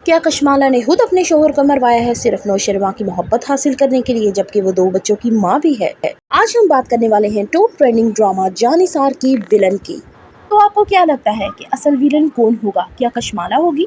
क्या कशमाला ने खुद अपने शोहर को मरवाया है सिर्फ नौशरवां की मोहब्बत हासिल करने के लिए, जबकि वो 2 बच्चों की माँ भी है। आज हम बात करने वाले हैं टॉप ट्रेंडिंग ड्रामा जानिसार की विलन की। तो आपको क्या लगता है कि असल विलन कौन होगा? क्या कशमाला होगी?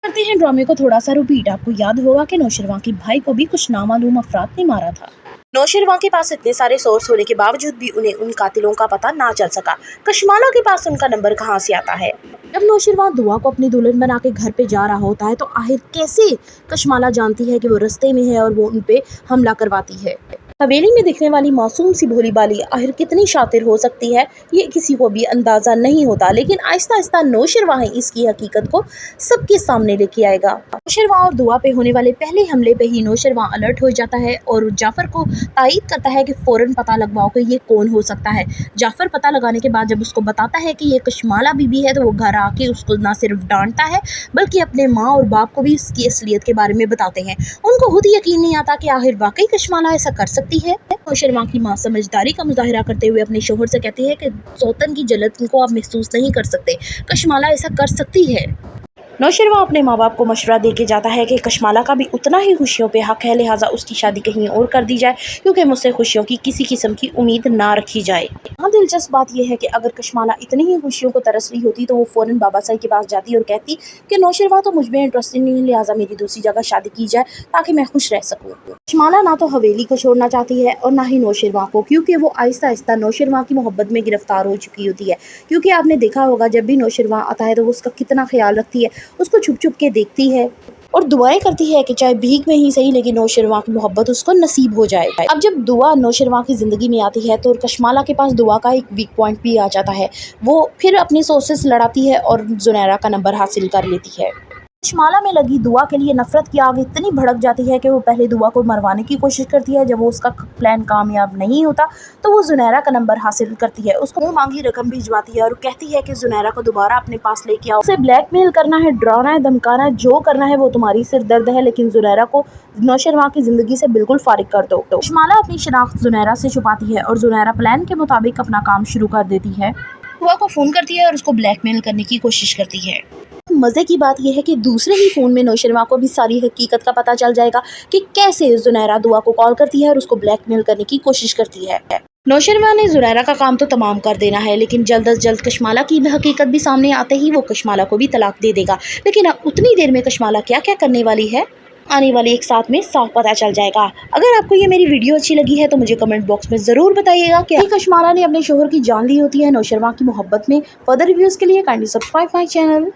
करते हैं ड्रामे को थोड़ा सा रिपीट। आपको याद होगा कि नौशरवां के भाई को भी कुछ नामालूम अफराद ने मारा था। नौशरवां के पास इतने सारे सोर्स होने के बावजूद भी उन्हें उन कातिलों का पता ना चल सका। कशमाला के पास उनका नंबर कहाँ से आता है? जब नौशरवां दुआ को अपनी दुल्हन बना के घर पे जा रहा होता है तो आखिर कैसे कशमाला जानती है कि वो रास्ते में है और वो उन पे हमला करवाती है। हवेली में दिखने वाली मासूम सी भोली बाली आखिर कितनी शातिर हो सकती है, ये किसी को भी अंदाजा नहीं होता, लेकिन आहिस्ता आहिस्ता नौशरवां इसकी हकीकत को सबके सामने लेके आएगा। नौशरवां और दुआ पे होने वाले पहले हमले पे ही नौशरवां अलर्ट हो जाता है और जाफर को तायद करता है कि फौरन पता लगवाओ कि ये कौन हो सकता है। जाफर पता लगाने के बाद जब उसको बताता है कि ये कशमाला बीबी है तो वो घर आके उसको ना सिर्फ डांटता है बल्कि अपने माँ और बाप को भी इसकी असलियत के बारे में बताते हैं। उनको खुद यकीन नहीं आता कि आखिर वाकई कशमाला ऐसा कर सकती है। नौशरवां की माँ समझदारी का मुजाहिरा करते हुए अपने शोहर से कहती है कि सौतन की जलत को आप महसूस नहीं कर सकते, कशमाला ऐसा कर सकती है। नौशरवां अपने माँ बाप को मशवरा दे के जाता है कि कशमाला का भी उतना ही खुशियों पे हक है, लिहाजा उसकी शादी कहीं और कर दी जाए क्योंकि मुझसे खुशियों की किसी किस्म की उम्मीद ना रखी जाए। हाँ, दिलचस्प बात यह है कि अगर कशमाला इतनी ही खुशियों को तरस रही होती तो वो फौरन बाबा साई के पास जाती और कहती कि नौशरवां तो मुझ में इंटरेस्टेड नहीं, लिहाजा मेरी दूसरी जगह शादी की जाए ताकि मैं खुश रह सकूँ। कशमाला ना तो हवेली को छोड़ना चाहती है और ना ही नौशरवां को, क्योंकि वो आहिस्ता आहिस्ता नौशरवां की मोहब्बत में गिरफ्तार हो चुकी होती है। क्योंकि आपने देखा होगा जब भी नौशरवां आता है तो वो उसका कितना ख्याल रखती है, उसको छुप छुप के देखती है और दुआएं करती है कि चाहे भीख में ही सही लेकिन नौशरवां की मोहब्बत उसको नसीब हो जाए। अब जब दुआ नौशरवां की ज़िंदगी में आती है तो कशमाला के पास दुआ का एक वीक पॉइंट भी आ जाता है। वो फिर अपनी सोर्सेस लड़ाती है और जुनैरा का नंबर हासिल कर लेती है। कशमाला में लगी दुआ के लिए नफरत की आग इतनी भड़क जाती है कि वो पहले दुआ को मरवाने की कोशिश करती है। जब वो उसका प्लान कामयाब नहीं होता तो वो जुनैरा का नंबर हासिल करती है, उसको मांगी रकम भिजवाती है और कहती है कि जुनैरा को दोबारा अपने पास लेके आओ, उसे ब्लैकमेल करना है, डराना है, धमकाना है, जो करना है वो तुम्हारी सिरदर्द है, लेकिन जुनैरा को नौशरवां की जिंदगी से बिल्कुल फारिग कर दो। कशमाला अपनी शनाख्त जुनैरा से छुपाती है और जुनैरा प्लान के मुताबिक अपना काम शुरू कर देती है। दुआ को फ़ोन करती है और उसको ब्लैकमेल करने की कोशिश करती है। मज़े की बात यह है कि दूसरे ही फ़ोन में नौशरवां को भी सारी हकीकत का पता चल जाएगा कि कैसे जुनैरा दुआ को कॉल करती है और उसको ब्लैकमेल करने की कोशिश करती है। नौशरवां ने जुनैरा का काम तो तमाम कर देना है, लेकिन जल्द अज जल्द कशमाला की हकीकत भी सामने आते ही वो कशमाला को भी तलाक दे देगा। लेकिन अब उतनी देर में कशमाला क्या क्या करने वाली है आने वाले एक साथ में साफ पता चल जाएगा। अगर आपको ये मेरी वीडियो अच्छी लगी है तो मुझे कमेंट बॉक्स में ज़रूर बताइएगा कि कशमाला ने अपने शोहर की जान ली होती है नौशरवां की मोहब्बत में। फर्दर रिव्यूज़ के लिए काइंडली सब्सक्राइब माई चैनल।